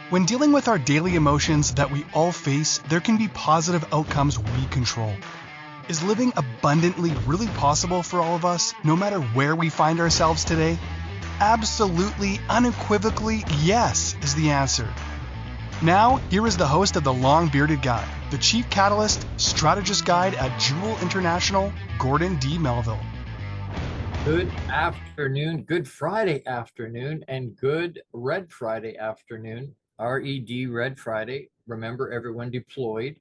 When dealing with our daily emotions that we all face, there can be positive outcomes we control. Is living abundantly really possible for all of us, no matter where we find ourselves today? Absolutely, unequivocally, yes, is the answer. Now, here is the host of The Long Bearded Guy, the Chief Catalyst, Strategist Guide at Jewel International, Gordon D. Melville. Good afternoon, good Friday afternoon, and good Red Friday afternoon. RED Red Friday. Remember, everyone deployed.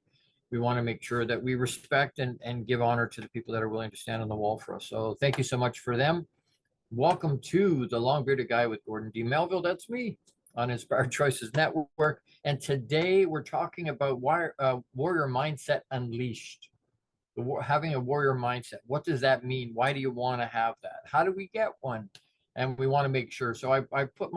We want to make sure that we respect and give honor to the people that are willing to stand on the wall for us. So thank you so much for them. Welcome to The Long Bearded Guy with Gordon D. Melville. That's me on Inspired Choices Network. And today we're talking about Warrior Mindset Unleashed. Having a warrior mindset. What does that mean? Why do you want to have that? How do we get one? And we want to make sure. So I put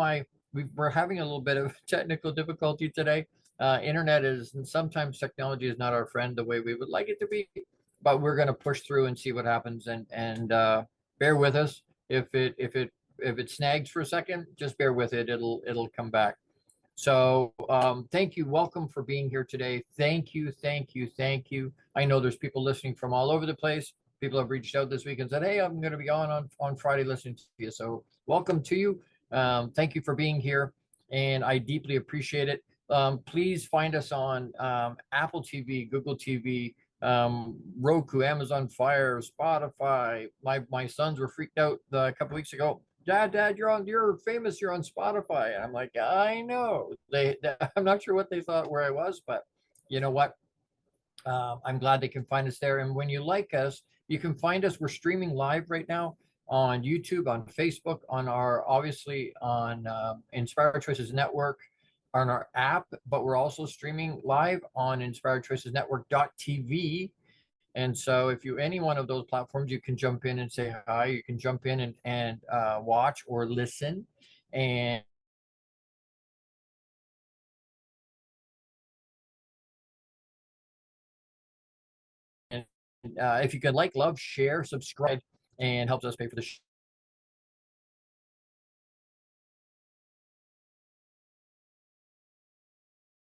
we're having a little bit of technical difficulty today. Internet is, and sometimes technology is not our friend the way we would like it to be, but we're going to push through and see what happens, and bear with us. If it snags for a second, just bear with it. It'll come back. So thank you. Welcome for being here today. Thank you. I know there's people listening from all over the place. People have reached out this week and said, hey, I'm going to be on Friday listening to you. So welcome to you. Thank you for being here. And I deeply appreciate it. Please find us on Apple TV, Google TV, Roku, Amazon Fire, Spotify. My sons were freaked out a couple weeks ago. Dad, you're famous. You're on Spotify. I'm like, I know. I'm not sure what they thought where I was, but you know what? I'm glad they can find us there. And when you like us, you can find us. We're streaming live right now on YouTube, on Facebook, obviously on Inspired Choices Network, on our app, but we're also streaming live on inspiredchoicesnetwork.tv. And so if you're any one of those platforms, you can jump in and say hi. You can jump in and watch or listen. And if you can like, love, share, subscribe, and helps us pay for the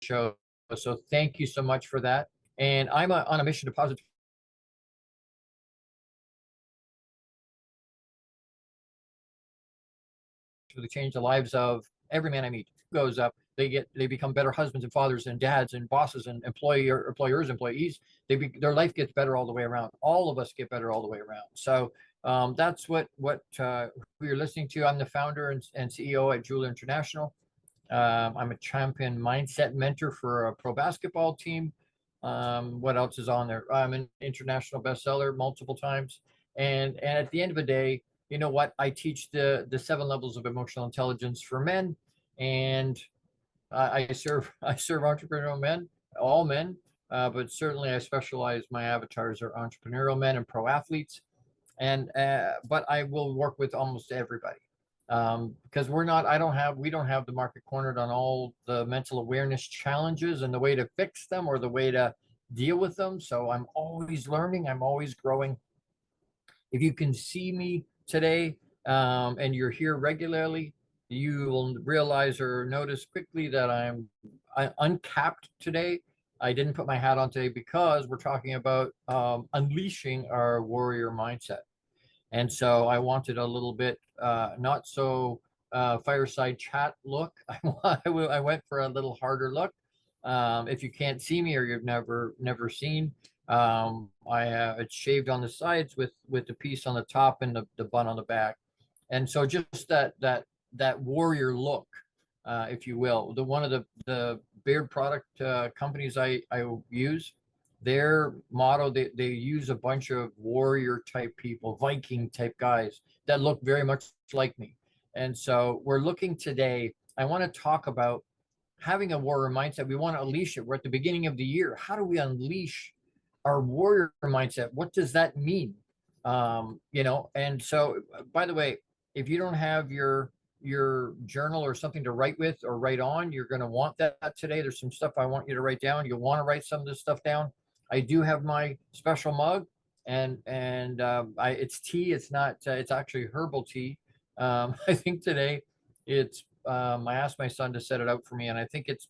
show. So thank you so much for that. And I'm on a mission to positively change the lives of every man I meet. Goes up, they become better husbands and fathers and dads and bosses and employers, employees. Their life gets better all the way around. All of us get better all the way around. So that's what who you're listening to. I'm the founder and CEO at Jewel International. I'm a champion mindset mentor for a pro basketball team. What else is on there? I'm an international bestseller multiple times. And at the end of the day, you know what? I teach the 7 levels of emotional intelligence for men, and I serve entrepreneurial men, all men, but certainly I specialize. My avatars are entrepreneurial men and pro athletes, and but I will work with almost everybody because we don't have the market cornered on all the mental awareness challenges and the way to fix them or the way to deal with them. So I'm always learning. I'm always growing. If you can see me today and you're here regularly, you will realize or notice quickly that I'm uncapped today. I didn't put my hat on today because we're talking about unleashing our warrior mindset. And so I wanted a little bit not so fireside chat look. I went for a little harder look. If you can't see me or you've never seen, I have it shaved on the sides with the piece on the top and the bun on the back. And so just that warrior look, if you will. One of the beard product companies I use, their motto, they use a bunch of warrior type people, Viking type guys that look very much like me. And so we're looking today, I want to talk about having a warrior mindset. We want to unleash it. We're at the beginning of the year. How do we unleash our warrior mindset? What does that mean? And so, by the way, if you don't have your journal or something to write with or write on, you're going to want that today. There's some stuff I want you to write down. You'll want to write some of this stuff down. I do have my special mug, and it's tea. It's not. It's actually herbal tea. I think today it's I asked my son to set it out for me, and I think it's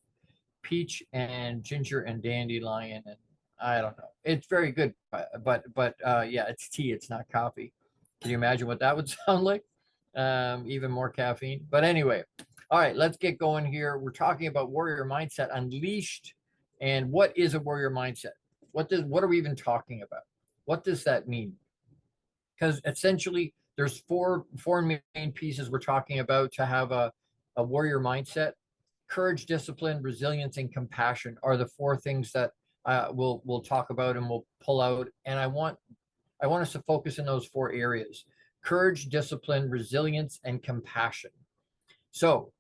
peach and ginger and dandelion, and I don't know. It's very good, but yeah, it's tea. It's not coffee. Can you imagine what that would sound like? Even more caffeine. But anyway, all right, let's get going here. We're talking about warrior mindset unleashed, and what is a warrior mindset? What are we even talking about? What does that mean? Because essentially, there's four main pieces we're talking about to have a warrior mindset. Courage, discipline, resilience, and compassion are the four things that we'll talk about and we'll pull out. And I want us to focus in those four areas: courage, discipline, resilience, and compassion. So,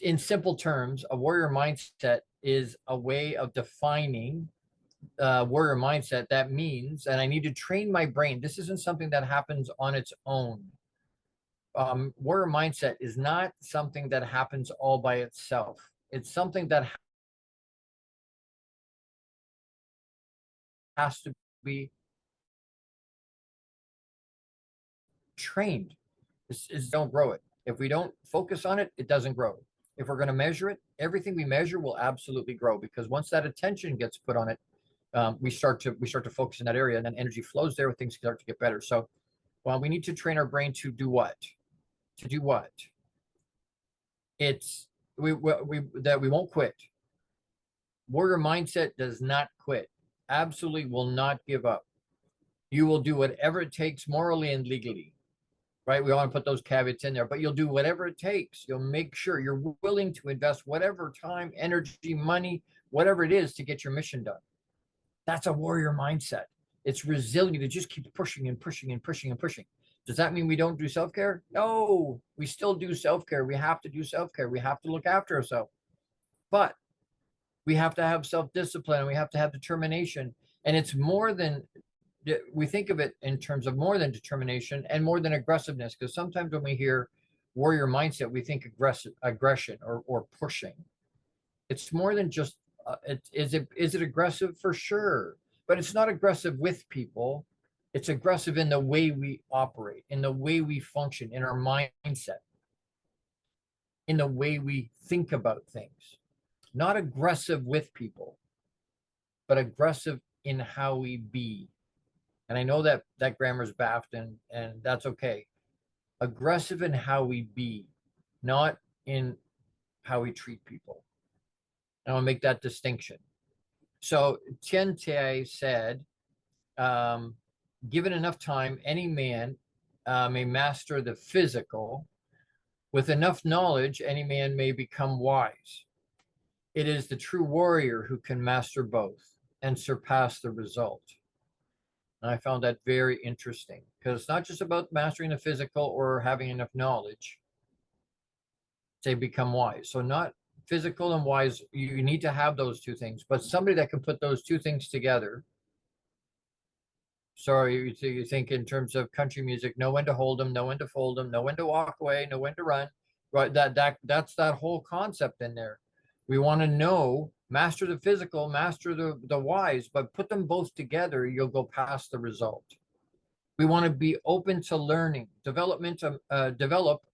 in simple terms, a warrior mindset is a way of defining warrior mindset. That means, and I need to train my brain. This isn't something that happens on its own. Warrior mindset is not something that happens all by itself. It's something that has to be trained. Don't grow it. If we don't focus on it, it doesn't grow. If we're going to measure it, everything we measure will absolutely grow, because once that attention gets put on it, we start to focus in that area, and then energy flows there. Things start to get better. So, well, we need to train our brain to do what? To do what? It's we won't quit. Warrior mindset does not quit. Absolutely will not give up. You will do whatever it takes morally and legally, right? We want to put those caveats in there, but you'll do whatever it takes. You'll make sure you're willing to invest whatever time, energy, money, whatever it is to get your mission done. That's a warrior mindset. It's resilient. It just keeps pushing and pushing and pushing and pushing. Does that mean we don't do self-care? No, we still do self-care. We have to do self-care. We have to look after ourselves. But we have to have self-discipline, and we have to have determination. And it's more than, we think of it in terms of more than determination and more than aggressiveness, because sometimes when we hear warrior mindset, we think aggression or pushing. It's more than just, is it aggressive? For sure. But it's not aggressive with people. It's aggressive in the way we operate, in the way we function, in our mindset, in the way we think about things. Not aggressive with people, but aggressive in how we be. And I know that grammar's baffed, and that's okay. Aggressive in how we be, not in how we treat people. I want to make that distinction. So Tiantai said, given enough time, any man may master the physical. With enough knowledge, any man may become wise. It is the true warrior who can master both and surpass the result. And I found that very interesting, because it's not just about mastering the physical or having enough knowledge to become wise. So not physical and wise, you need to have those two things, but somebody that can put those two things together. So you think in terms of country music, know when to hold them, know when to fold them, know when to walk away, know when to run. Right? That's that whole concept in there. We want to know, master the physical, master the wise, but put them both together, you'll go past the result. We want to be open to learning, develop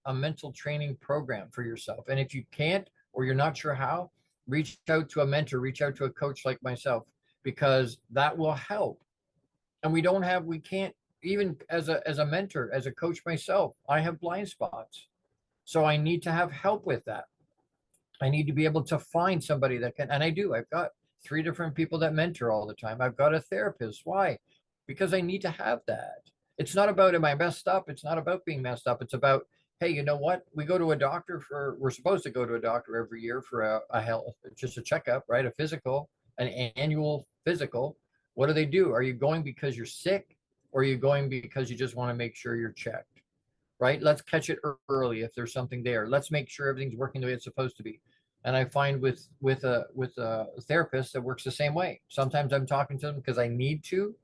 a mental training program for yourself. And if you can't, or you're not sure how, reach out to a mentor, reach out to a coach like myself, because that will help. And we can't, even as a mentor, as a coach myself, I have blind spots. So I need to have help with that. I need to be able to find somebody that can, and I do. I've got 3 different people that mentor all the time. I've got a therapist. Why? Because I need to have that. It's not about, am I messed up? It's not about being messed up. It's about, hey, you know what? We're supposed to go to a doctor every year for a health, just a checkup, right? A physical, an annual physical. What do they do? Are you going because you're sick, or are you going because you just want to make sure you're checked? Right? Let's catch it early if there's something there. Let's make sure everything's working the way it's supposed to be. And I find with a therapist that works the same way. Sometimes I'm talking to them because I need to,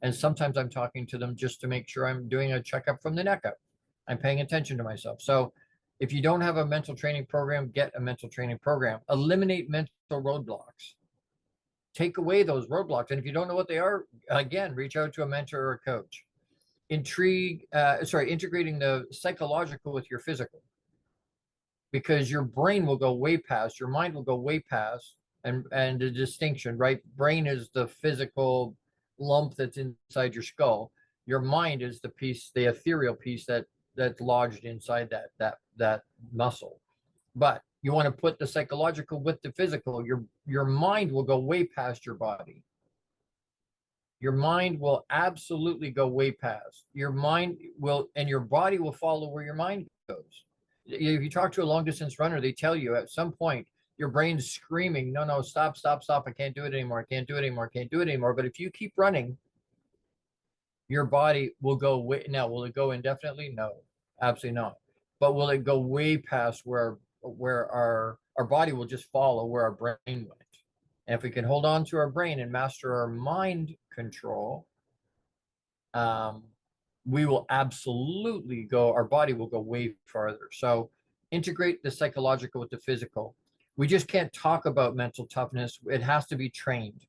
and sometimes I'm talking to them just to make sure I'm doing a checkup from the neck up. I'm paying attention to myself. So if you don't have a mental training program, get a mental training program. Eliminate mental roadblocks. Take away those roadblocks. And if you don't know what they are, again, reach out to a mentor or a coach. Integrating the psychological with your physical. because your brain will go way past, your mind will go way past, and the distinction, right? Brain is the physical lump that's inside your skull. Your mind is the piece, the ethereal piece that's lodged inside that muscle. But you want to put the psychological with the physical. Your mind will go way past your body. Your mind will absolutely go way past. Your mind will, and your body will follow where your mind goes. If you talk to a long distance runner, they tell you at some point your brain's screaming, no, no, stop, stop, stop. I can't do it anymore. I can't do it anymore. I can't do it anymore. But if you keep running, your body will go way. Now, will it go indefinitely? No, absolutely not. But will it go way past where our body will just follow where our brain went? And if we can hold on to our brain and master our mind control, we will absolutely go, our body will go way farther. So integrate the psychological with the physical. We just can't talk about mental toughness. It has to be trained.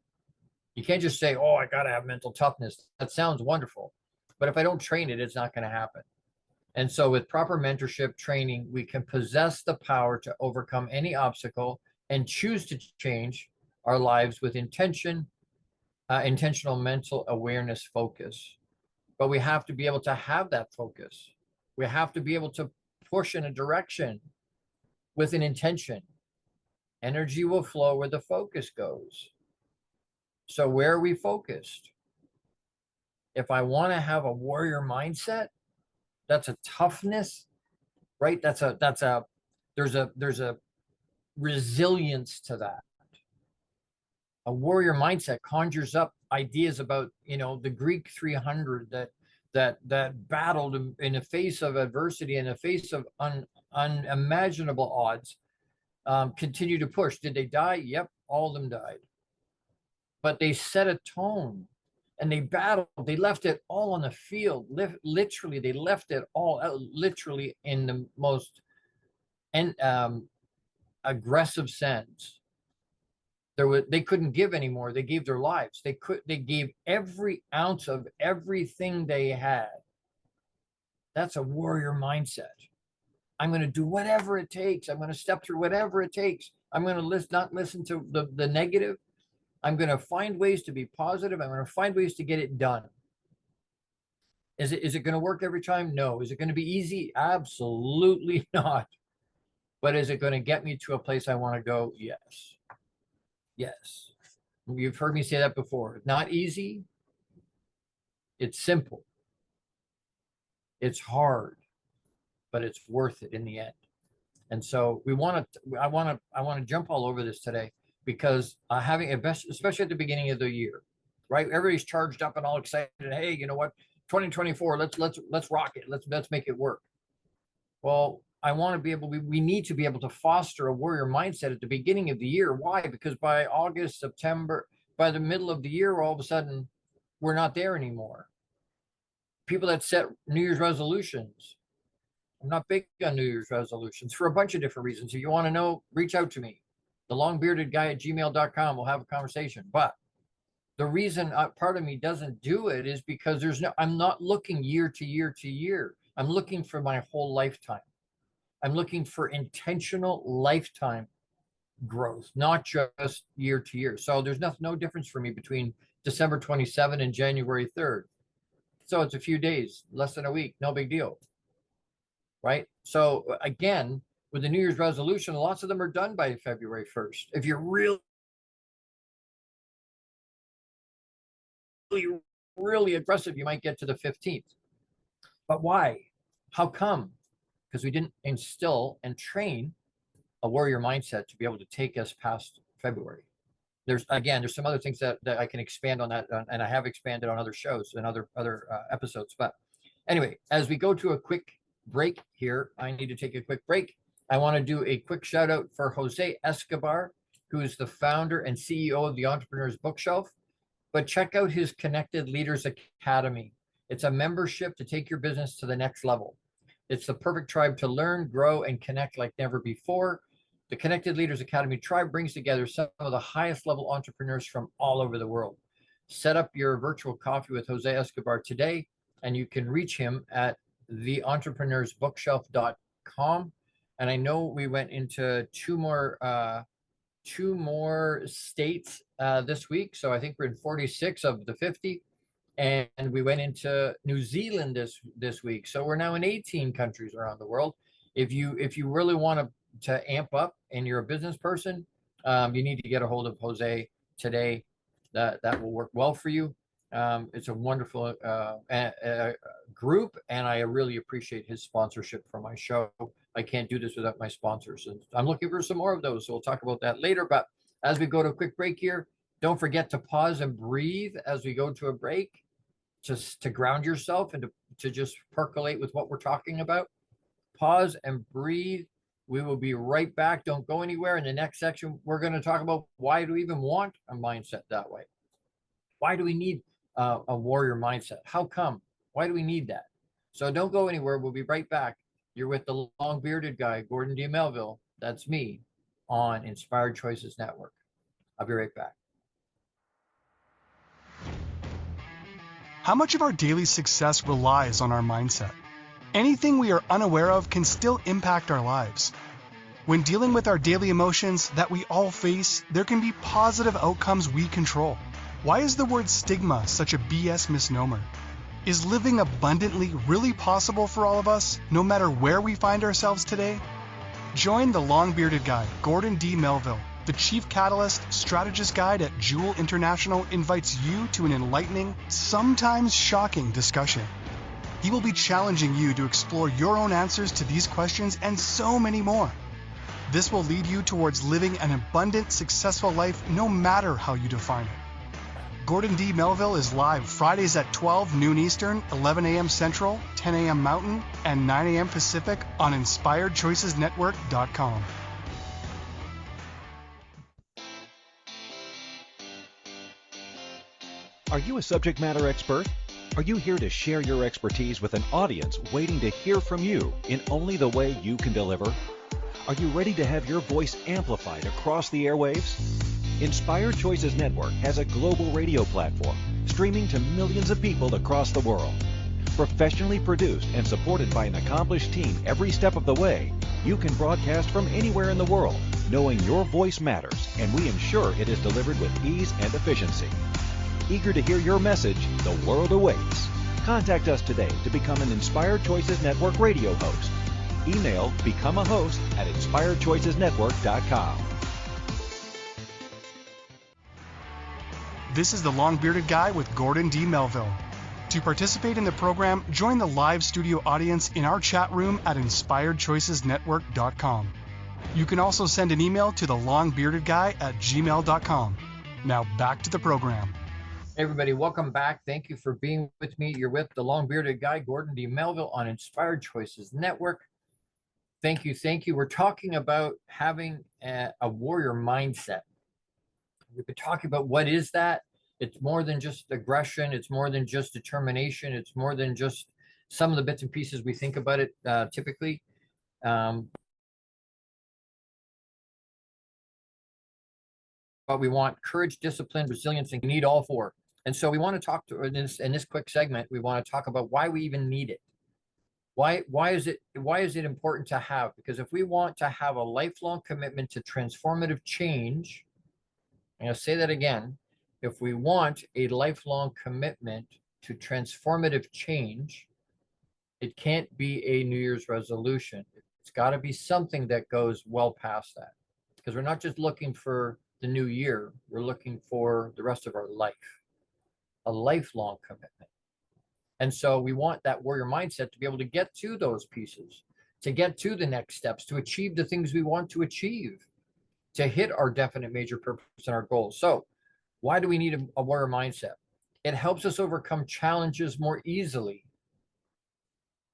You can't just say, oh, I got to have mental toughness. That sounds wonderful. But if I don't train it, it's not going to happen. And so with proper mentorship training, we can possess the power to overcome any obstacle and choose to change our lives with intentional mental awareness focus. But we have to be able to have that focus. We have to be able to push in a direction with an intention. Energy will flow where the focus goes. So where are we focused? If I want to have a warrior mindset, that's a toughness, right? There's a resilience to that. A warrior mindset conjures up ideas about, the Greek 300 that battled in the face of adversity, in the face of unimaginable odds, continue to push. Did they die? Yep, all of them died. But they set a tone and they battled. They left it all on the field. Literally, they left it all out, literally in the most aggressive sense. They couldn't give anymore. They gave their lives. They gave every ounce of everything they had. That's a warrior mindset. I'm going to do whatever it takes. I'm going to step through whatever it takes. I'm going to not listen to the negative. I'm going to find ways to be positive. I'm going to find ways to get it done. Is it going to work every time? No. Is it going to be easy? Absolutely not. But is it going to get me to a place I want to go? Yes. Yes. You've heard me say that before. Not easy. It's simple. It's hard, but it's worth it in the end. And so I want to jump all over this today because especially at the beginning of the year, right? Everybody's charged up and all excited. Hey, you know what? 2024, let's rock it. Let's make it work. Well, we need to be able to foster a warrior mindset at the beginning of the year. Why? Because by August, September, by the middle of the year, all of a sudden, we're not there anymore. People that set New Year's resolutions. I'm not big on New Year's resolutions for a bunch of different reasons. If you want to know, reach out to me. thelongbeardedguy@gmail.com. We'll have a conversation. But the reason part of me doesn't do it is because I'm not looking year to year to year. I'm looking for my whole lifetime. I'm looking for intentional lifetime growth, not just year to year. So there's no difference for me between December 27 and January 3rd. So it's a few days, less than a week, no big deal. Right? So again, with the New Year's resolution, lots of them are done by February 1st. If you're really aggressive, you might get to the 15th. But why? How come? Because we didn't instill and train a warrior mindset to be able to take us past February. There's some other things that I can expand on that, and I have expanded on other shows and other episodes. But anyway, as we go to a quick break here, I need to take a quick break. I want to do a quick shout out for Jose Escobar, who is the founder and CEO of the Entrepreneur's Bookshelf. But check out his Connected Leaders Academy. It's a membership to take your business to the next level. It's the perfect tribe to learn, grow, and connect like never before. The Connected Leaders Academy tribe brings together some of the highest level entrepreneurs from all over the world. Set up your virtual coffee with Jose Escobar today, and you can reach him at theentrepreneursbookshelf.com. And I know we went into two more states this week. So I think we're in 46 of the 50. And we went into New Zealand this week. So we're now in 18 countries around the world. If you really want to amp up and you're a business person, you need to get a hold of Jose today. That will work well for you. It's a wonderful group, and I really appreciate his sponsorship for my show. I can't do this without my sponsors, and I'm looking for some more of those. So we'll talk about that later. But as we go to a quick break here, don't forget to pause and breathe as we go to a break, just to ground yourself and to just percolate with what we're talking about. Pause and breathe. We will be right back. Don't go anywhere. In the next section, we're going to talk about why do we even want a mindset that way? Why do we need a warrior mindset? How come? Why do we need that? So don't go anywhere. We'll be right back. You're with the long bearded guy, Gordon D. Melville. That's me on Inspired Choices Network. I'll be right back. How much of our daily success relies on our mindset? Anything we are unaware of can still impact our lives. When dealing with our daily emotions that we all face, there can be positive outcomes we control. Why is the word stigma such a BS misnomer? Is living abundantly really possible for all of us, no matter where we find ourselves today? Join the long-bearded guy, Gordon D. Melville. The Chief Catalyst Strategist Guide at Jewel International invites you to an enlightening, sometimes shocking discussion. He will be challenging you to explore your own answers to these questions and so many more. This will lead you towards living an abundant, successful life no matter how you define it. Gordon D. Melville is live Fridays at 12 noon Eastern, 11 a.m. Central, 10 a.m. Mountain, and 9 a.m. Pacific on InspiredChoicesNetwork.com. Are you a subject matter expert? Are you here to share your expertise with an audience waiting to hear from you in only the way you can deliver? Are you ready to have your voice amplified across the airwaves? Inspired Choices Network has a global radio platform streaming to millions of people across the world. Professionally produced and supported by an accomplished team every step of the way, you can broadcast from anywhere in the world, knowing your voice matters, and we ensure it is delivered with ease and efficiency. Eager to hear your message, the world awaits. Contact us today to become an Inspired Choices Network radio host. Email becomeahost@inspiredchoicesnetwork.com. This is the long-bearded guy with Gordon D. Melville. To participate in the program, join the live studio audience in our chat room at InspiredChoicesNetwork.com. You can also send an email to thelongbeardedguy@gmail.com. Now back to the program. Hey everybody, welcome back. Thank you for being with me. You're with the long-bearded guy, Gordon D. Melville on Inspired Choices Network. Thank you. We're talking about having a warrior mindset. We've been talking about what is that. It's more than just aggression. It's more than just determination. It's more than just some of the bits and pieces we think about it typically. But we want courage, discipline, resilience, and we need all four. And so we want to talk to in this quick segment. We want to talk about why we even need it. Why is it important to have? Because if we want to have a lifelong commitment to transformative change, I'm going to say that again. If we want a lifelong commitment to transformative change, it can't be a New Year's resolution. It's got to be something that goes well past that. Because we're not just looking for the new year, we're looking for the rest of our life, a lifelong commitment. And so we want that warrior mindset to be able to get to those pieces, to get to the next steps, to achieve the things we want to achieve, to hit our definite major purpose and our goals. So why do we need a warrior mindset? It helps us overcome challenges more easily.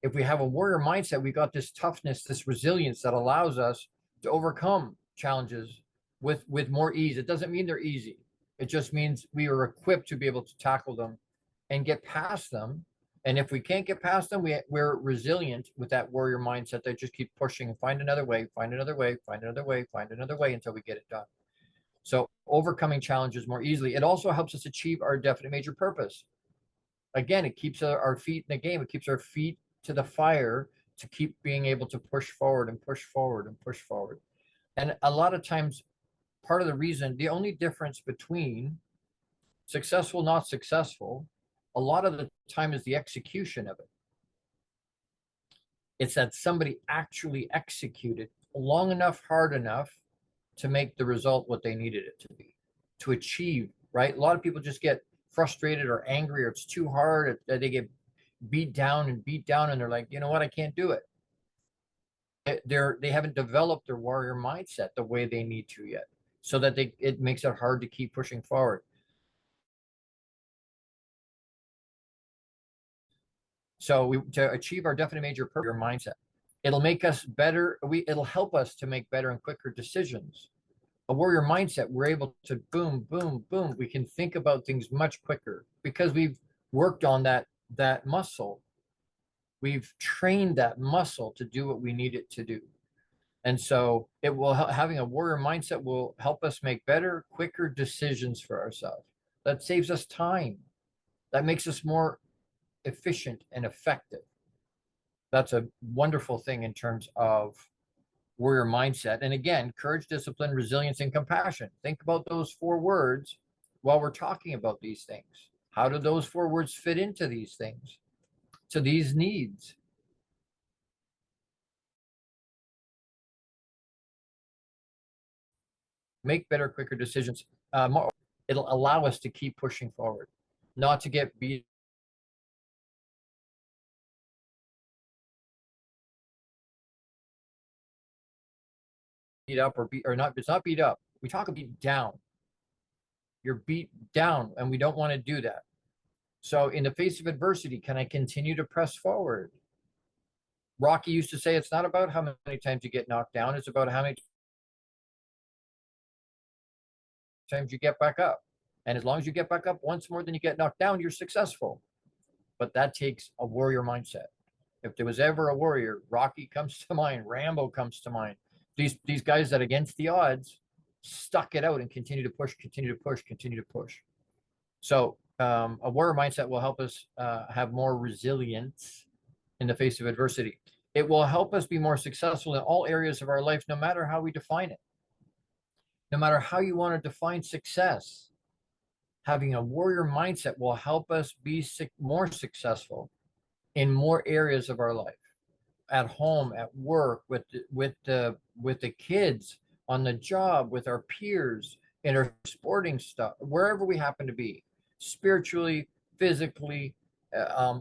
If we have a warrior mindset, we got this toughness, this resilience that allows us to overcome challenges with more ease. It doesn't mean they're easy. It just means we are equipped to be able to tackle them and get past them. And if we can't get past them, we're resilient with that warrior mindset that just keep pushing and find another way, find another way, find another way, find another way until we get it done. So overcoming challenges more easily. It also helps us achieve our definite major purpose. Again, it keeps our feet in the game. It keeps our feet to the fire to keep being able to push forward and push forward and push forward. And a lot of times, part of the reason, the only difference between successful, not successful, a lot of the time is the execution of it. It's that somebody actually executed long enough, hard enough to make the result what they needed it to be, to achieve, right? A lot of people just get frustrated or angry, or it's too hard. They get beat down, and they're like, you know what, I can't do it. They haven't developed their warrior mindset the way they need to yet, so that it makes it hard to keep pushing forward. So to achieve our definite major purpose, mindset, it'll make us better. It'll help us to make better and quicker decisions. A warrior mindset, we're able to boom, boom, boom. We can think about things much quicker because we've worked on that muscle. We've trained that muscle to do what we need it to do. And so having a warrior mindset will help us make better, quicker decisions for ourselves. That saves us time. That makes us more efficient and effective. That's a wonderful thing in terms of warrior mindset. And again, courage, discipline, resilience, and compassion. Think about those 4 words while we're talking about these things. How do those 4 words fit into these things, to these needs? Make better, quicker decisions. It'll allow us to keep pushing forward, not to get beat up or not. It's not beat up. We talk about beat down. You're beat down, and we don't want to do that. So in the face of adversity, can I continue to press forward? Rocky used to say, it's not about how many times you get knocked down, it's about how many times you get back up. And as long as you get back up once more than you get knocked down, you're successful. But that takes a warrior mindset. If there was ever a warrior, Rocky comes to mind, Rambo comes to mind. These guys that against the odds stuck it out and continue to push, continue to push, continue to push. So a warrior mindset will help us have more resilience in the face of adversity. It will help us be more successful in all areas of our life, no matter how we define it. No matter how you want to define success, having a warrior mindset will help us be more successful in more areas of our life. At home, at work, with the kids, on the job, with our peers, in our sporting stuff, wherever we happen to be, spiritually, physically,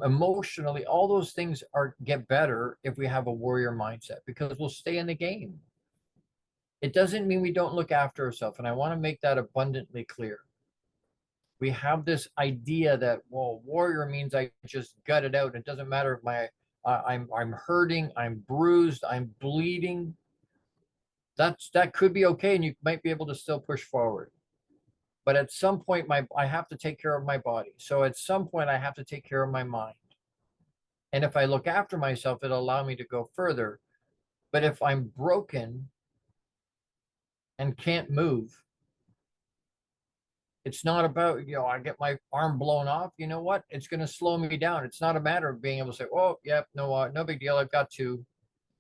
emotionally, all those things get better if we have a warrior mindset, because we'll stay in the game. It doesn't mean we don't look after ourselves, and I want to make that abundantly clear. We have this idea that, well, warrior means I just gut it out. It doesn't matter if I'm hurting, I'm bruised, I'm bleeding. That could be okay, and you might be able to still push forward. But at some point, I have to take care of my body. So at some point, I have to take care of my mind. And if I look after myself, it'll allow me to go further. But if I'm broken and can't move, it's not about, I get my arm blown off. You know what? It's going to slow me down. It's not a matter of being able to say, oh, yep, no big deal. I've got to,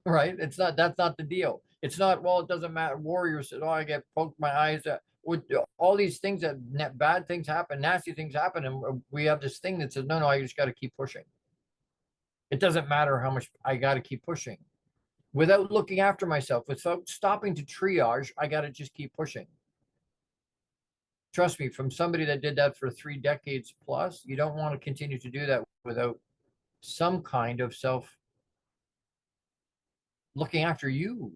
right? That's not the deal. It's not, well, it doesn't matter. Warriors said, oh, I get poked my eyes. With all these things that bad things happen, nasty things happen. And we have this thing that says, no, I just got to keep pushing. It doesn't matter how much I got to keep pushing. Without looking after myself, without stopping to triage, I got to just keep pushing. Trust me, from somebody that did that for 3 decades plus, you don't want to continue to do that without some kind of self looking after you.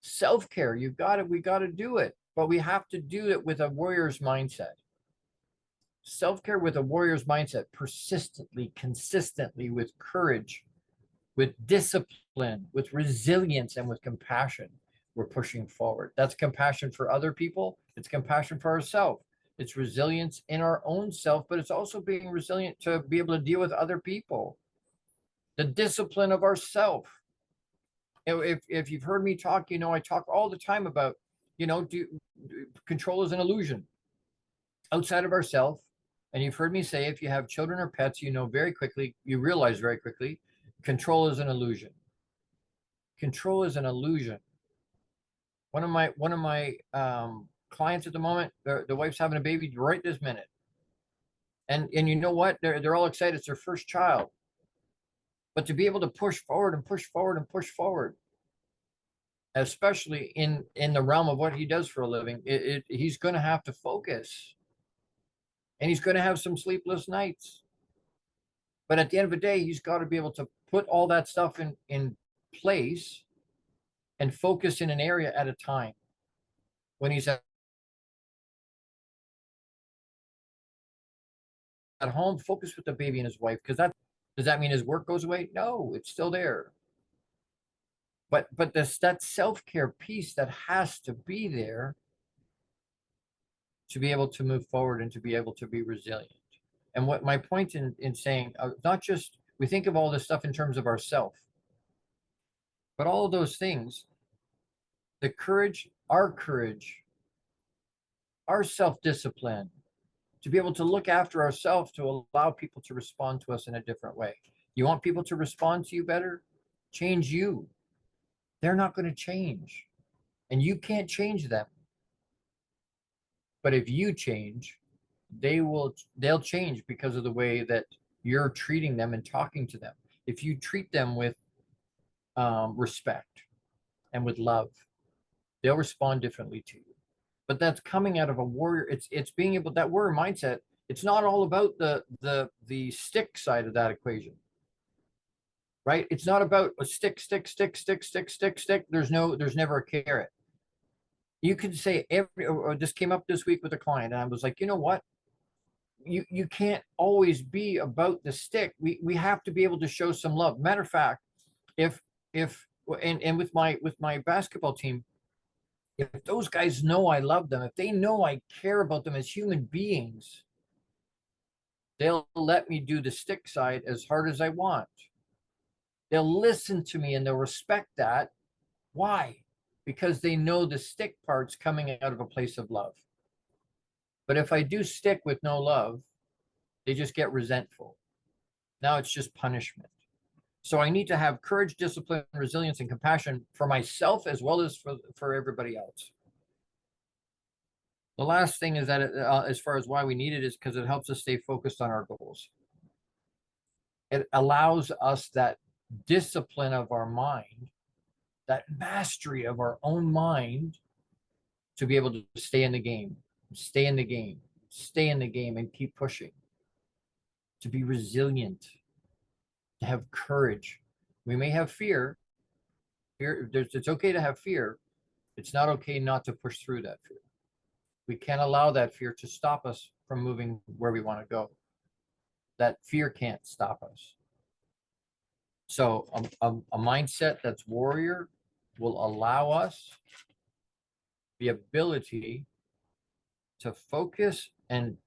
Self-care, we got to do it, but we have to do it with a warrior's mindset. Self-care with a warrior's mindset, persistently, consistently, with courage, with discipline, with resilience, and with compassion. We're pushing forward. That's compassion for other people. It's compassion for ourselves. It's resilience in our own self, but it's also being resilient to be able to deal with other people. The discipline of ourself. If you've heard me talk, I talk all the time about, control is an illusion outside of ourselves. And you've heard me say, if you have children or pets, you realize very quickly, Control is an illusion. Control is an illusion. One of my clients at the moment, the wife's having a baby right this minute, and you know what? They're all excited. It's their first child, but to be able to push forward and push forward and push forward, especially in the realm of what he does for a living, he's going to have to focus, and he's going to have some sleepless nights. But at the end of the day, he's got to be able to put all that stuff in place and focus in an area at a time. When he's at home, focus with the baby and his wife, because does that mean his work goes away? No, it's still there. But that self-care piece that has to be there to be able to move forward and to be able to be resilient. And what my point in saying, not just, we think of all this stuff in terms of ourself, but all of those things, the courage, our self-discipline, to be able to look after ourselves, to allow people to respond to us in a different way. You want people to respond to you better? Change you. They're not going to change, and you can't change them. But if you change, they'll change because of the way that you're treating them and talking to them. If you treat them with respect and with love, they'll respond differently to you. But that's coming out of a warrior. It's being able, that warrior mindset. It's not all about the stick side of that equation, right? It's not about a stick. There's never a carrot. You can say or this came up this week with a client, and I was like, you know what? You can't always be about the stick. We have to be able to show some love. Matter of fact, if with my basketball team, if those guys know I love them, if they know I care about them as human beings, they'll let me do the stick side as hard as I want. They'll listen to me and they'll respect that. Why? Because they know the stick part's coming out of a place of love. But if I do stick with no love, they just get resentful. Now it's just punishment. So I need to have courage, discipline, resilience, and compassion for myself as well as for everybody else. The last thing is that as far as why we need it is because it helps us stay focused on our goals. It allows us that discipline of our mind, that mastery of our own mind, to be able to stay in the game, and keep pushing, to be resilient, to have courage. We may have fear. It's okay to have fear. It's not okay not to push through that fear. We can't allow that fear to stop us from moving where we want to go. That fear can't stop us. So a mindset that's warrior will allow us the ability to focus and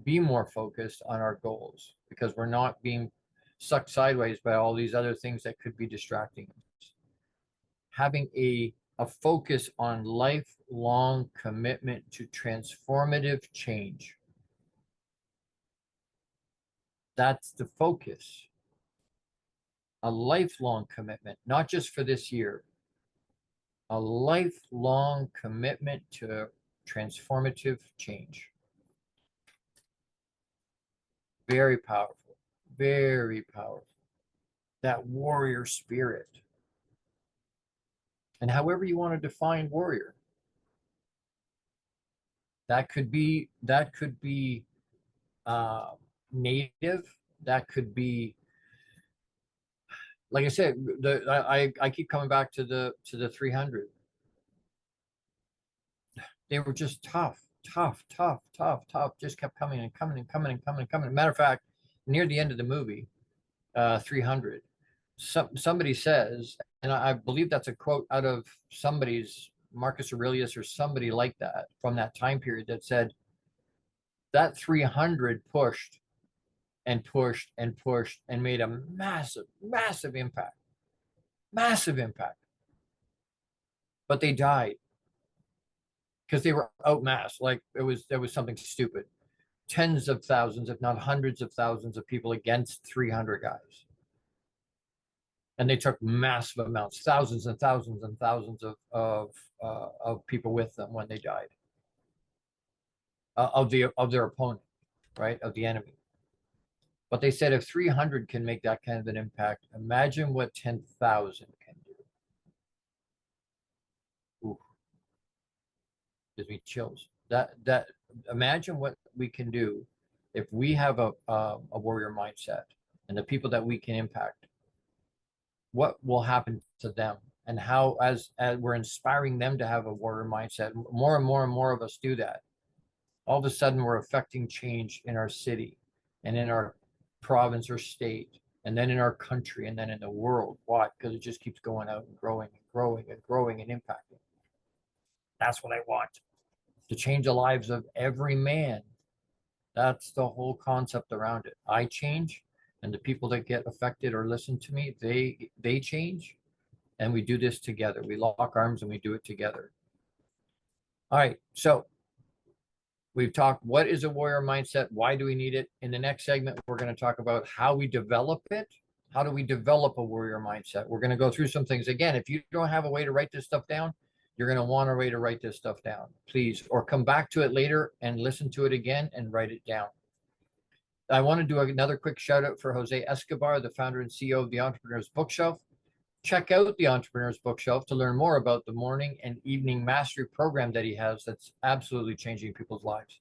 be more focused on our goals, because we're not being sucked sideways by all these other things that could be distracting us. Having a focus on lifelong commitment to transformative change. That's the focus. A lifelong commitment, not just for this year. A lifelong commitment to transformative change. Very powerful, very powerful. That warrior spirit. And however you want to define warrior, that could be native. That could be, like I said, I keep coming back to the 300. They were just tough. Just kept coming and coming and coming and coming and coming. Matter of fact, near the end of the movie, 300, somebody says, and I believe that's a quote out of somebody's, Marcus Aurelius or somebody like that from that time period, that said that 300 pushed and pushed and pushed and made a massive impact. Massive impact. But they died because they were outmassed. Like there was something stupid. Tens of thousands, if not hundreds of thousands of people against 300 guys. And they took massive amounts, thousands and thousands and thousands of people with them when they died, of their opponent, right, of the enemy. But they said if 300 can make that kind of an impact, imagine what 10,000 can do. Ooh, gives me chills. That imagine what we can do if we have a warrior mindset and the people that we can impact. What will happen to them, and how, as we're inspiring them to have a warrior mindset, more and more and more of us do that. All of a sudden, we're affecting change in our city, and in our province or state, and then in our country, and then in the world. Why? Because it just keeps going out and growing and growing and growing and impacting. That's what I want, to change the lives of every man. That's the whole concept around it. I change, and the people that get affected or listen to me, they change, and we do this together. We lock arms and we do it together. All right, so we've talked what is a warrior mindset, why do we need it. In the next segment, we're going to talk about how we develop it. How do we develop a warrior mindset? We're going to go through some things. Again, if you don't have a way to write this stuff down, you're going to want a way to write this stuff down, please, or come back to it later and listen to it again and write it down. I want to do another quick shout out for Jose Escobar, the founder and CEO of the Entrepreneur's Bookshelf. Check out the Entrepreneur's Bookshelf to learn more about the morning and evening mastery program that he has that's absolutely changing people's lives.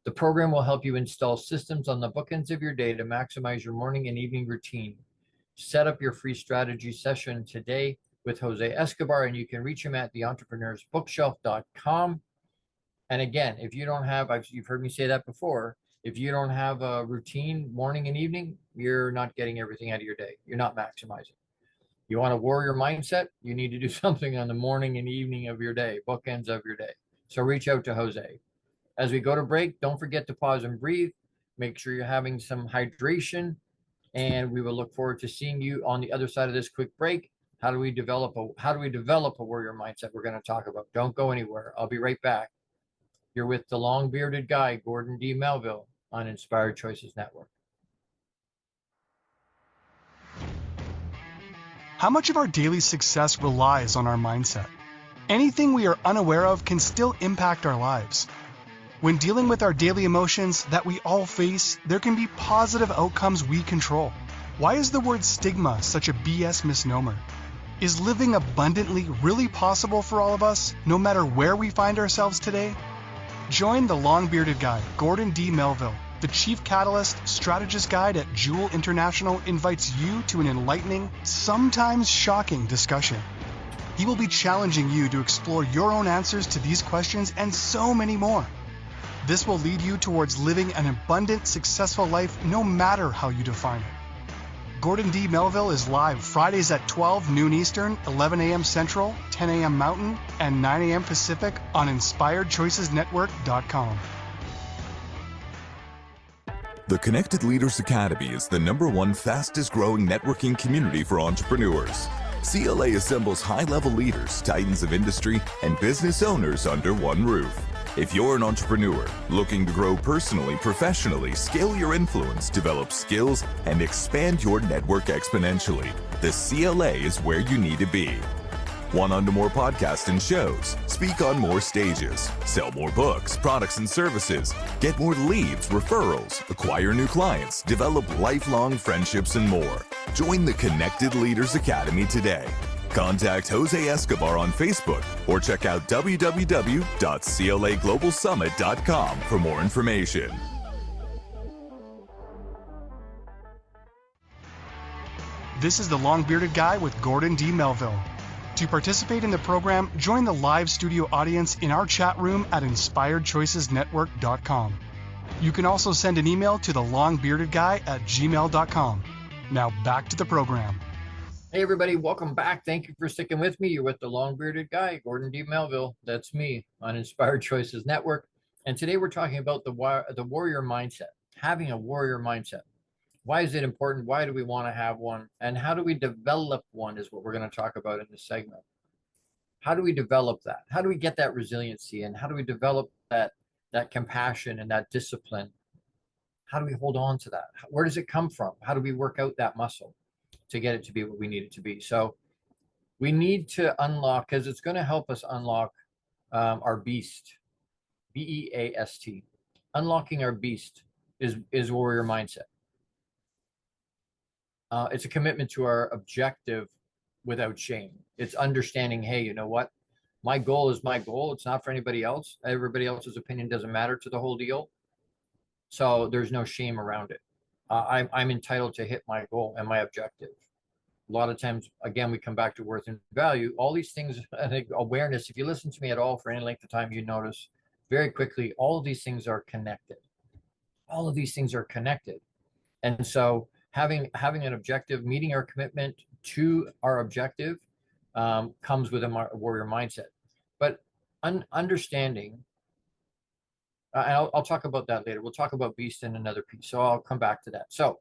The program will help you install systems on the bookends of your day to maximize your morning and evening routine. Set up your free strategy session today with Jose Escobar, and you can reach him at theentrepreneursbookshelf.com. And again, if you don't have, you've heard me say that before, if you don't have a routine morning and evening, you're not getting everything out of your day. You're not maximizing. You want a warrior mindset, you need to do something on the morning and evening of your day, bookends of your day. So reach out to Jose. As we go to break, don't forget to pause and breathe. Make sure you're having some hydration, and we will look forward to seeing you on the other side of this quick break. How do we develop a warrior mindset? We're going to talk about. Don't go anywhere. I'll be right back. You're with the long-bearded guy, Gordon D. Melville, on Inspired Choices Network. How much of our daily success relies on our mindset? Anything we are unaware of can still impact our lives. When dealing with our daily emotions that we all face, there can be positive outcomes we control. Why is the word stigma such a BS misnomer? Is living abundantly really possible for all of us, no matter where we find ourselves today? Join the long-bearded guy, Gordon D. Melville. The Chief Catalyst Strategist Guide at Jewel International invites you to an enlightening, sometimes shocking discussion. He will be challenging you to explore your own answers to these questions and so many more. This will lead you towards living an abundant, successful life no matter how you define it. Gordon D. Melville is live Fridays at 12 noon Eastern, 11 a.m. Central, 10 a.m. Mountain, and 9 a.m. Pacific on InspiredChoicesNetwork.com. The Connected Leaders Academy is the #1 fastest growing networking community for entrepreneurs. CLA assembles high-level leaders, titans of industry, and business owners under one roof. If you're an entrepreneur looking to grow personally, professionally, scale your influence, develop skills, and expand your network exponentially, the CLA is where you need to be. Want on to more podcasts and shows, speak on more stages, sell more books, products, and services, get more leads, referrals, acquire new clients, develop lifelong friendships, and more. Join the Connected Leaders Academy today. Contact Jose Escobar on Facebook or check out www.claglobalsummit.com for more information. This is the long-bearded guy with Gordon D. Melville. To participate in the program, join the live studio audience in our chat room at InspiredChoicesNetwork.com. You can also send an email to thelongbeardedguy@gmail.com. Now back to the program. Hey everybody, welcome back. Thank you for sticking with me. You're with the long-bearded guy, Gordon D. Melville. That's me on Inspired Choices Network. And today we're talking about the warrior mindset, having a warrior mindset. Why is it important? Why do we want to have one? And how do we develop one is what we're going to talk about in this segment. How do we develop that? How do we get that resiliency? And how do we develop that compassion and that discipline? How do we hold on to that? Where does it come from? How do we work out that muscle? to get it to be what we need it to be. So we need to unlock, because it's going to help us unlock our beast, BEAST. Unlocking our beast is warrior mindset. It's a commitment to our objective without shame. It's understanding, hey, you know what? My goal is my goal. It's not for anybody else. Everybody else's opinion doesn't matter to the whole deal. So there's no shame around it. I'm entitled to hit my goal and my objective. A lot of times, again, we come back to worth and value. All these things, I think awareness, if you listen to me at all for any length of time, you notice very quickly, all of these things are connected. All of these things are connected. And so having an objective, meeting our commitment to our objective comes with a warrior mindset. But understanding, and I'll talk about that later. We'll talk about beast in another piece. So I'll come back to that. So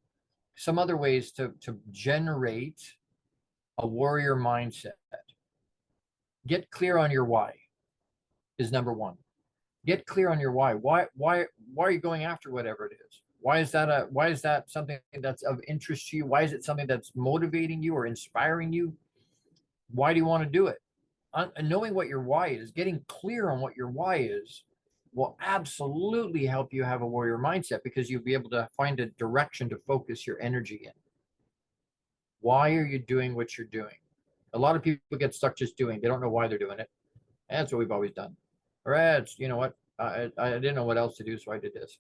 some other ways to generate a warrior mindset. Get clear on your why is number one. Get clear on your why. Why are you going after whatever it is? Why is that something that's of interest to you? Why is it something that's motivating you or inspiring you? Why do you want to do it? Knowing what your why is, getting clear on what your why is, will absolutely help you have a warrior mindset, because you'll be able to find a direction to focus your energy in. Why are you doing what you're doing? A lot of people get stuck just doing. They don't know why they're doing it. And that's what we've always done. Or it's, you know what, I didn't know what else to do, so I did this.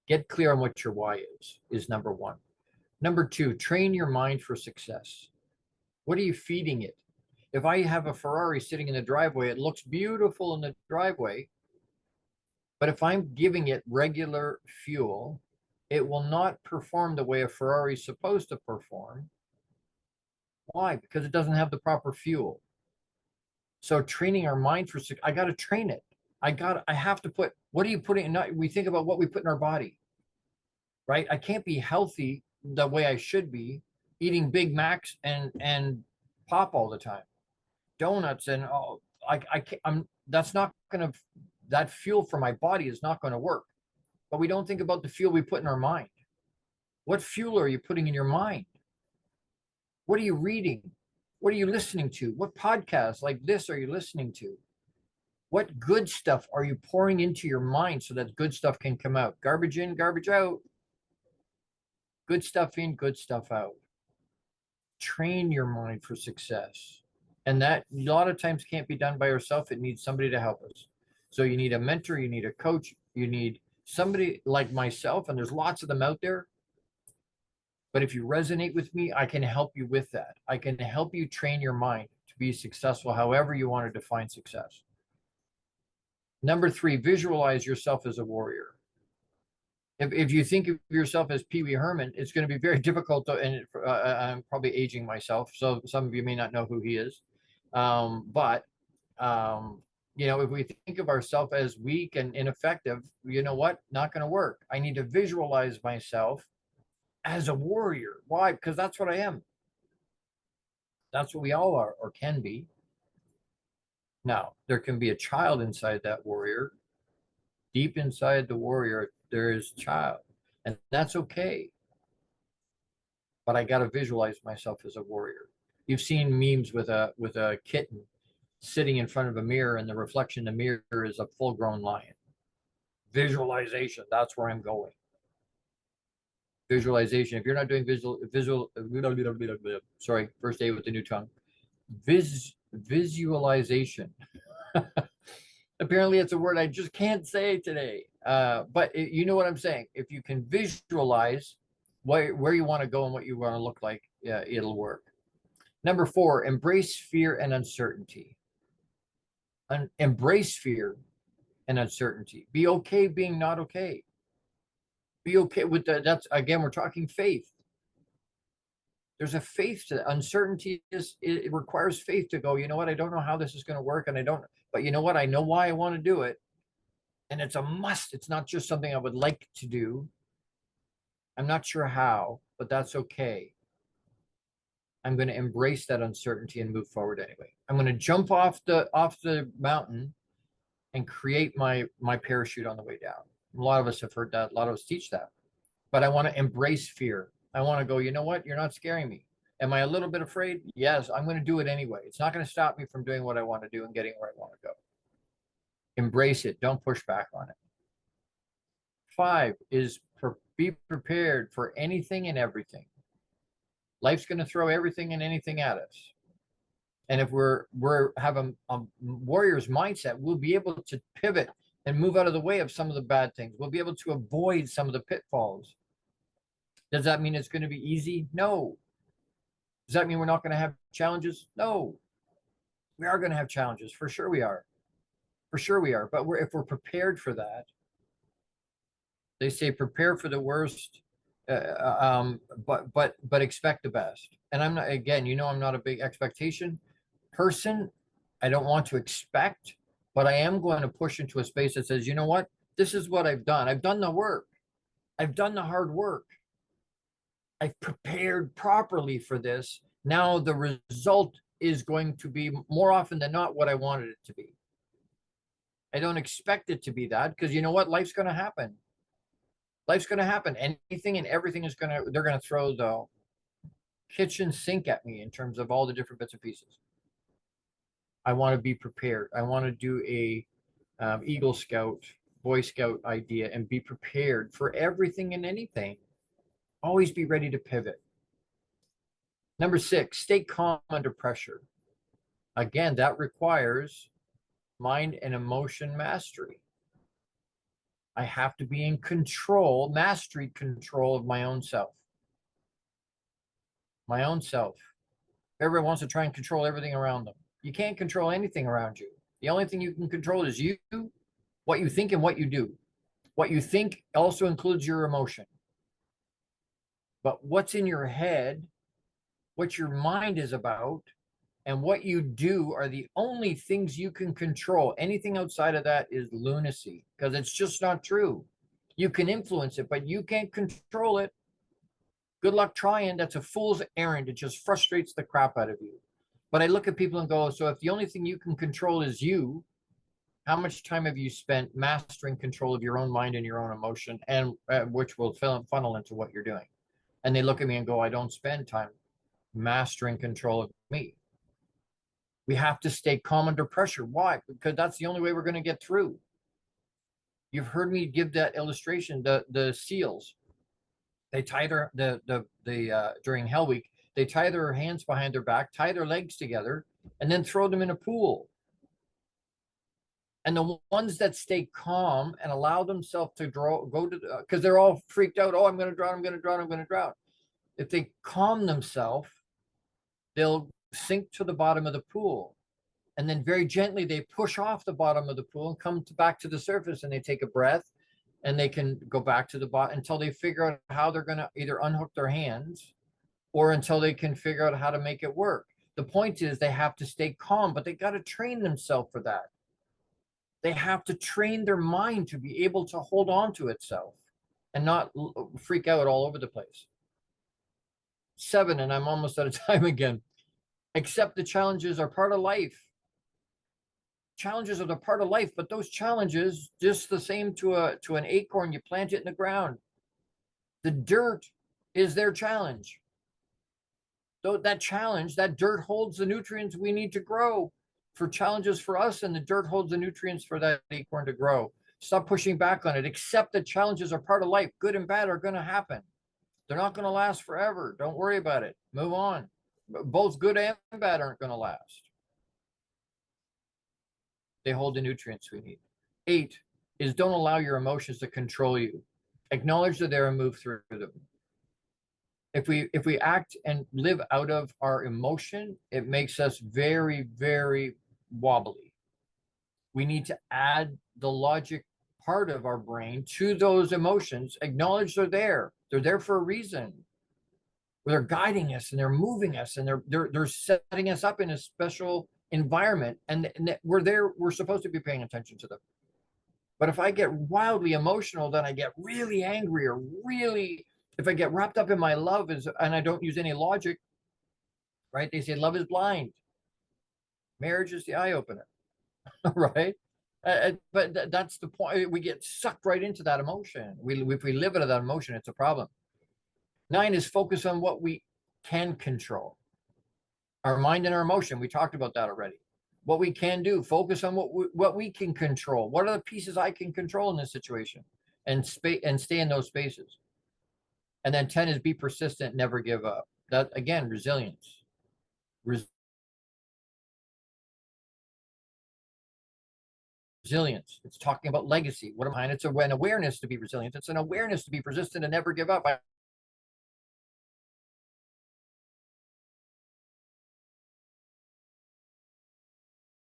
Get clear on what your why is number one. Number two, train your mind for success. What are you feeding it? If I have a Ferrari sitting in the driveway, it looks beautiful in the driveway. But if I'm giving it regular fuel, it will not perform the way a Ferrari is supposed to perform. Why? Because it doesn't have the proper fuel. So training our mind for success, I got to train it. I have to put, what are you putting in? We think about what we put in our body, right? I can't be healthy the way I should be, eating Big Macs and pop all the time, donuts, and that's not going to, that fuel for my body is not going to work. But we don't think about the fuel we put in our mind. What fuel are you putting in your mind? What are you reading? What are you listening to? What podcasts like this are you listening to? What good stuff are you pouring into your mind so that good stuff can come out? Garbage in, garbage out. Good stuff in, good stuff out. Train your mind for success. And that a lot of times can't be done by yourself. It needs somebody to help us. So you need a mentor, you need a coach, you need somebody like myself, and there's lots of them out there. But if you resonate with me, I can help you with that. I can help you train your mind to be successful, however you want to define success. Number three, visualize yourself as a warrior. If you think of yourself as Pee Wee Herman, it's going to be very difficult to, and I'm probably aging myself, so some of you may not know who he is. You know, if we think of ourselves as weak and ineffective, you know what? Not going to work. I need to visualize myself as a warrior. Why? Because that's what I am. That's what we all are or can be. Now, there can be a child inside that warrior. Deep inside the warrior, there is a child, and that's okay. But I got to visualize myself as a warrior. You've seen memes with a kitten sitting in front of a mirror, and the reflection in the mirror is a full-grown lion. Visualization, that's where I'm going. Visualization. If you're not doing sorry, first day with the new tongue. Visualization. Apparently it's a word I just can't say today. But you know what I'm saying. If you can visualize where you want to go and what you want to look like, yeah, it'll work. Number four, embrace fear and uncertainty. Embrace fear and uncertainty. Be okay being not okay. Be okay with that. That's, again, we're talking faith. There's a faith to uncertainty. It requires faith to go, you know what, I don't know how this is going to work, and but you know what, I know why I want to do it, and it's a must. It's not just something I would like to do. I'm not sure how, but that's okay. I'm going to embrace that uncertainty and move forward anyway. I'm going to jump off the mountain and create my parachute on the way down. A lot of us have heard that. A lot of us teach that. But I want to embrace fear. I want to go, you know what? You're not scaring me. Am I a little bit afraid? Yes, I'm going to do it anyway. It's not going to stop me from doing what I want to do and getting where I want to go. Embrace it. Don't push back on it. 5 is be prepared for anything and everything. Life's going to throw everything and anything at us. And if we're have a warrior's mindset, we'll be able to pivot and move out of the way of some of the bad things. We'll be able to avoid some of the pitfalls. Does that mean it's going to be easy? No. Does that mean we're not going to have challenges? No. We are going to have challenges. For sure we are. For sure we are. But if we're prepared for that, they say prepare for the worst, but expect the best. And I'm not, again, I'm not a big expectation person. I don't want to expect, but I am going to push into a space that says, you know what? This is what I've done. I've done the work. I've done the hard work. I've prepared properly for this. Now the result is going to be more often than not what I wanted it to be. I don't expect it to be that, because you know what? Life's going to happen. Life's going to happen. Anything and everything they're going to throw the kitchen sink at me in terms of all the different bits and pieces. I want to be prepared. I want to do a Eagle Scout, Boy Scout idea and be prepared for everything and anything. Always be ready to pivot. Number 6, stay calm under pressure. Again, that requires mind and emotion mastery. I have to be in control, mastery control of my own self. My own self. Everyone wants to try and control everything around them. You can't control anything around you. The only thing you can control is you, what you think and what you do. What you think also includes your emotion. But what's in your head, what your mind is about, and what you do are the only things you can control. Anything outside of that is lunacy, because it's just not true. You can influence it, but you can't control it. Good luck trying. That's a fool's errand. It just frustrates the crap out of you. But I look at people and go, so if the only thing you can control is you, how much time have you spent mastering control of your own mind and your own emotion, and which will funnel into what you're doing? And they look at me and go, I don't spend time mastering control of me. We have to stay calm under pressure. Why? Because that's the only way we're going to get through. You've heard me give that illustration. The SEALs, they tie during Hell Week, they tie their hands behind their back, tie their legs together, and then throw them in a pool. And the ones that stay calm and allow themselves to go to, because they're all freaked out. Oh, I'm going to drown. I'm going to drown. I'm going to drown. If they calm themselves, they'll sink to the bottom of the pool. And then very gently, they push off the bottom of the pool and come back to the surface, and they take a breath, and they can go back to the bottom until they figure out how they're going to either unhook their hands or until they can figure out how to make it work. The point is they have to stay calm, but they got to train themselves for that. They have to train their mind to be able to hold on to itself and not freak out all over the place. 7, and I'm almost out of time again. Accept the challenges are part of life. Challenges are the part of life, but those challenges, just the same to an acorn, you plant it in the ground. The dirt is their challenge. Though that challenge, that dirt holds the nutrients we need to grow for challenges for us, and the dirt holds the nutrients for that acorn to grow. Stop pushing back on it. Accept that challenges are part of life. Good and bad are going to happen. They're not going to last forever. Don't worry about it. Move on. Both good and bad aren't going to last. They hold the nutrients we need. 8 is don't allow your emotions to control you. Acknowledge they're there and move through them. If we act and live out of our emotion, it makes us very, very wobbly. We need to add the logic part of our brain to those emotions. Acknowledge they're there. They're there for a reason. They're guiding us and they're moving us and they're setting us up in a special environment, and we're supposed to be paying attention to them. But if I get wildly emotional, then I get really angry, or really, if I get wrapped up in my love and I don't use any logic, right? They say love is blind. Marriage is the eye opener, right? But that's the point. We get sucked right into that emotion. If we live out of that emotion, it's a problem. 9 is focus on what we can control. Our mind and our emotion. We talked about that already. What we can do, focus on what we can control. What are the pieces I can control in this situation, and stay in those spaces. And then 10 is be persistent, never give up. That again, resilience. Resilience. It's talking about legacy. What am I? And it's an awareness to be resilient. It's an awareness to be persistent and never give up.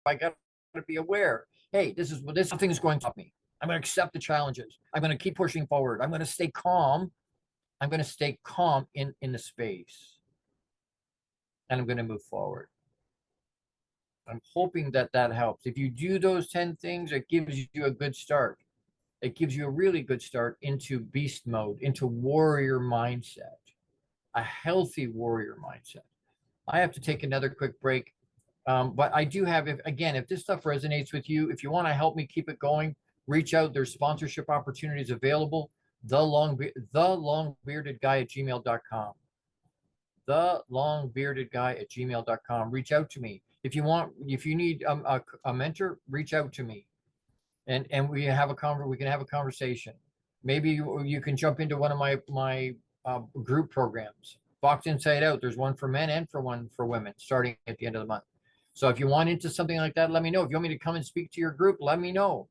I got to be aware. Hey, this something is going to stop me. I'm going to accept the challenges. I'm going to keep pushing forward. I'm going to stay calm. I'm going to stay calm in the space, and I'm going to move forward. I'm hoping that helps. If you do those 10 things, it gives you a good start. It gives you a really good start into beast mode, into warrior mindset, a healthy warrior mindset. I have to take another quick break. But I do have, if this stuff resonates with you, if you want to help me keep it going, reach out. There's sponsorship opportunities available. The longbeardedguy@gmail.com. The longbeardedguy@gmail.com. Reach out to me. If you need a mentor, reach out to me, and we can have a conversation. Maybe you can jump into one of my group programs. Box Inside Out. There's one for men and one for women starting at the end of the month. So if you want into something like that, let me know. If you want me to come and speak to your group, let me know.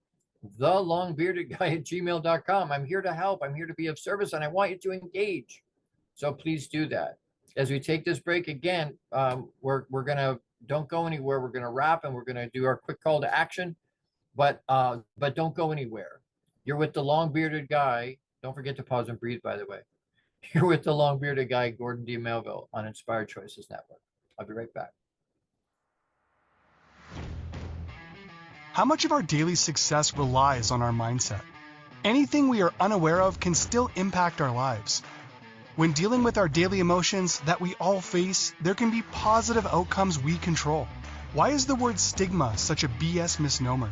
thelongbeardedguy@gmail.com. I'm here to help. I'm here to be of service, and I want you to engage. So please do that. As we take this break again, we're gonna, don't go anywhere. We're gonna wrap, and we're gonna do our quick call to action. But don't go anywhere. You're with the long bearded guy. Don't forget to pause and breathe, by the way. You're with the long bearded guy, Gordon D. Melville, on Inspired Choices Network. I'll be right back. How much of our daily success relies on our mindset? Anything we are unaware of can still impact our lives. When dealing with our daily emotions that we all face, there can be positive outcomes we control. Why is the word stigma such a BS misnomer?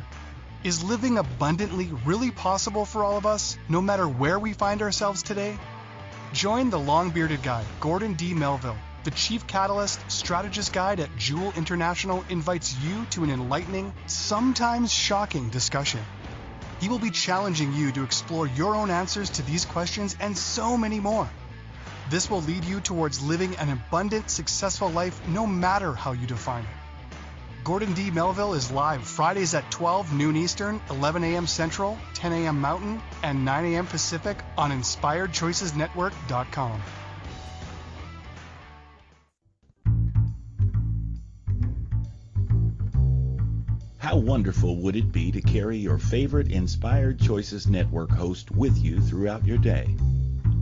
Is living abundantly really possible for all of us, no matter where we find ourselves today? Join the long-bearded guy, Gordon D. Melville. The Chief Catalyst Strategist Guide at Jewel International invites you to an enlightening, sometimes shocking discussion. He will be challenging you to explore your own answers to these questions and so many more. This will lead you towards living an abundant, successful life no matter how you define it. Gordon D. Melville is live Fridays at 12 noon Eastern, 11 a.m. Central, 10 a.m. Mountain, and 9 a.m. Pacific on InspiredChoicesNetwork.com. How wonderful would it be to carry your favorite Inspired Choices Network host with you throughout your day?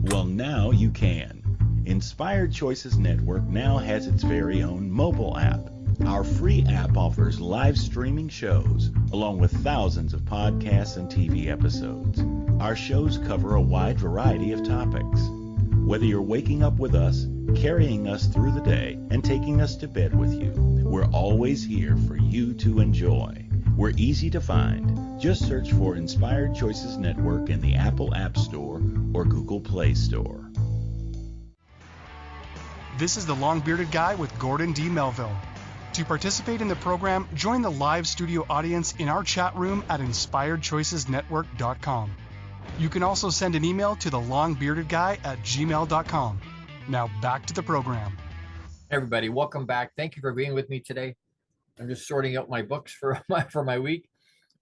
Well, now you can. Inspired Choices Network now has its very own mobile app. Our free app offers live streaming shows, along with thousands of podcasts and TV episodes. Our shows cover a wide variety of topics. Whether you're waking up with us, carrying us through the day, and taking us to bed with you, we're always here for you to enjoy. We're easy to find. Just search for Inspired Choices Network in the Apple App Store or Google Play Store. This is the Long-Bearded Guy with Gordon D. Melville. To participate in the program, join the live studio audience in our chat room at InspiredChoicesNetwork.com. You can also send an email to thelongbeardedguy@gmail.com. Now back to the program. Everybody, welcome back. Thank you for being with me today. I'm just sorting out my books for my week.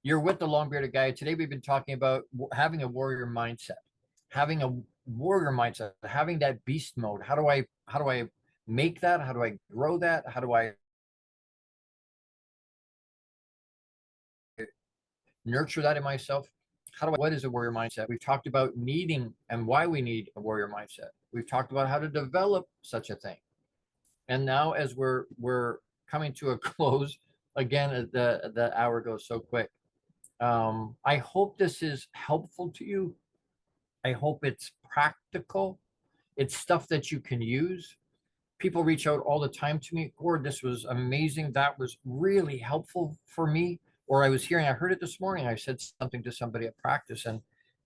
You're with the long-bearded guy. Today we've been talking about having a warrior mindset, having that beast mode. How do I make that? How do I grow that? How do I nurture that in myself? What is a warrior mindset? We've talked about needing and why we need a warrior mindset. We've talked about how to develop such a thing. And now as we're coming to a close, again, the hour goes so quick. I hope this is helpful to you. I hope it's practical. It's stuff that you can use. People reach out all the time to me, Gord, this was amazing. That was really helpful for me. Or I heard it this morning. I said something to somebody at practice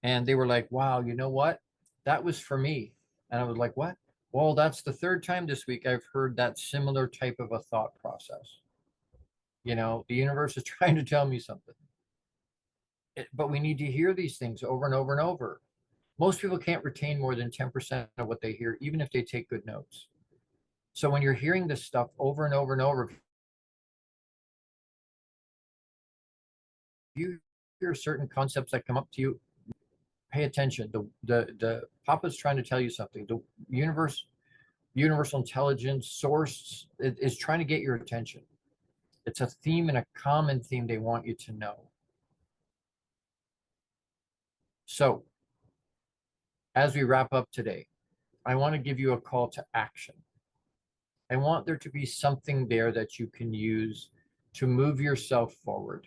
and they were like, wow, you know what? That was for me. And I was like, what? Well, that's the third time this week I've heard that similar type of a thought process. You know, the universe is trying to tell me something. But we need to hear these things over and over and over. Most people can't retain more than 10% of what they hear, even if they take good notes. So when you're hearing this stuff over and over and over, if you hear certain concepts that come up to you, pay attention. The Papa's trying to tell you something. The universal intelligence source is trying to get your attention. It's a theme and a common theme they want you to know. So as we wrap up today, I want to give you a call to action. I want there to be something there that you can use to move yourself forward.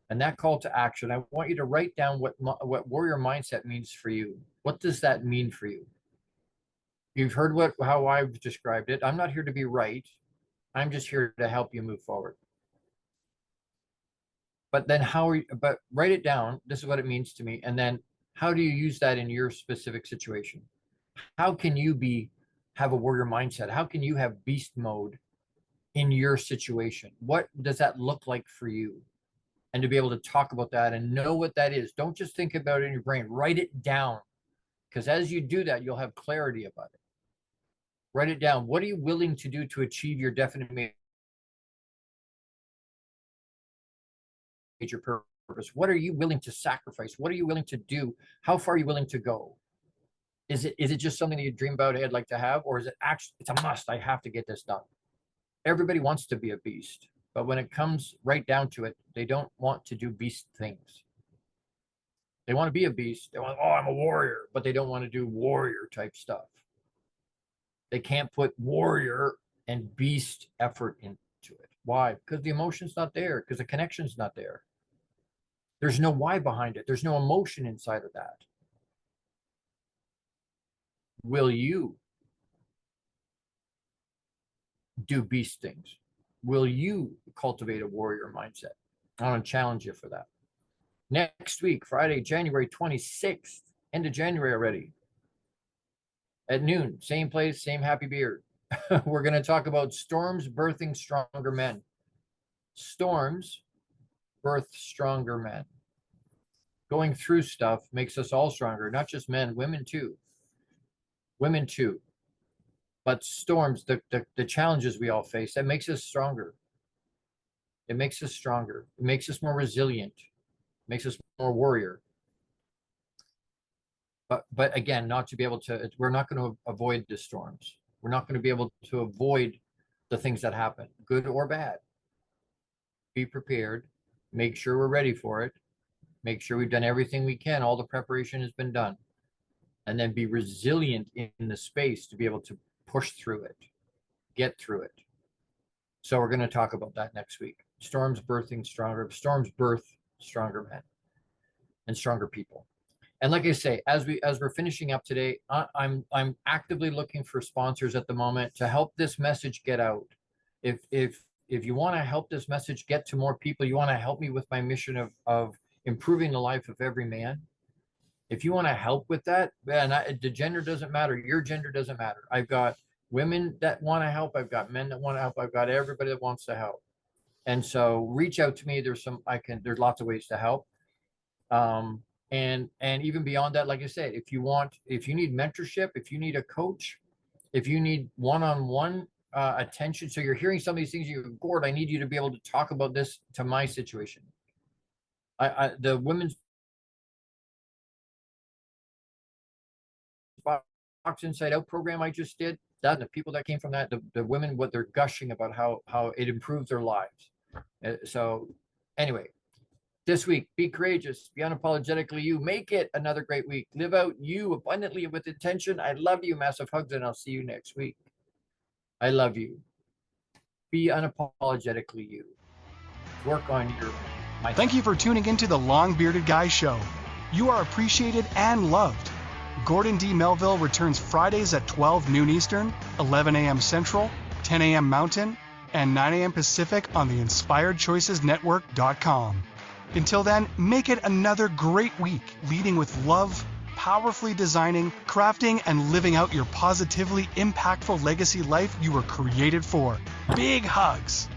And that call to action, I want you to write down what warrior mindset means for you. What does that mean for you? You've heard how I've described it. I'm not here to be right. I'm just here to help you move forward. But then but write it down. This is what it means to me. And then how do you use that in your specific situation? How can you have a warrior mindset? How can you have beast mode in your situation? What does that look like for you? And to be able to talk about that and know what that is. Don't just think about it in your brain. Write it down. Because as you do that, you'll have clarity about it. Write it down. What are you willing to do to achieve your definite major purpose? What are you willing to sacrifice? What are you willing to do? How far are you willing to go? Is it just something that you dream about, hey, I'd like to have? Or is it actually, it's a must, I have to get this done? Everybody wants to be a beast. But when it comes right down to it, they don't want to do beast things. They want to be a beast. They want, I'm a warrior, but they don't want to do warrior type stuff. They can't put warrior and beast effort into it. Why? Because the emotion's not there, because the connection's not there. There's no why behind it. There's no emotion inside of that. Will you do beast things? Will you cultivate a warrior mindset? I want to challenge you for that. Next week, Friday, January 26th, end of January already, at noon, same place, same happy beard. We're going to talk about storms birthing stronger men. Storms birth stronger men. Going through stuff makes us all stronger, not just men, women too. Women too. But storms, the challenges we all face, that makes us stronger. It makes us stronger. It makes us more resilient. It makes us more warrior. But again, not to be able to, we're not going to avoid the storms. We're not going to be able to avoid the things that happen, good or bad. Be prepared. Make sure we're ready for it. Make sure we've done everything we can. All the preparation has been done. And then be resilient in the space to be able to push through it, get through it. So we're going to talk about that next week. Storms birth stronger men and stronger people. And like I say, as we're finishing up today, I'm actively looking for sponsors at the moment to help this message get out. If you want to help this message get to more people, you want to help me with my mission of improving the life of every man. If you want to help with that, man, the gender doesn't matter. Your gender doesn't matter. I've got women that want to help. I've got men that want to help. I've got everybody that wants to help. And so reach out to me. There's lots of ways to help. And even beyond that, like I said, if you need mentorship, if you need a coach, if you need one-on-one attention, so you're hearing some of these things, you go, Gord, I need you to be able to talk about this to my situation. The Women's Box Inside Out program I just did, that the people that came from that, the women, what they're gushing about how it improved their lives. So anyway, this week, be courageous, be unapologetically you, make it another great week, live out you abundantly with intention. I love you, massive hugs, and I'll see you next week. I love you. Be unapologetically you. Work on your mindset. Thank you for tuning into the Long Bearded Guy Show. You are appreciated and loved. Gordon D. Melville returns Fridays at 12 noon Eastern, 11 a.m. Central, 10 a.m. Mountain, and 9 a.m. Pacific on the InspiredChoicesNetwork.com. Until then, make it another great week, leading with love, powerfully designing, crafting, and living out your positively impactful legacy life you were created for. Big hugs!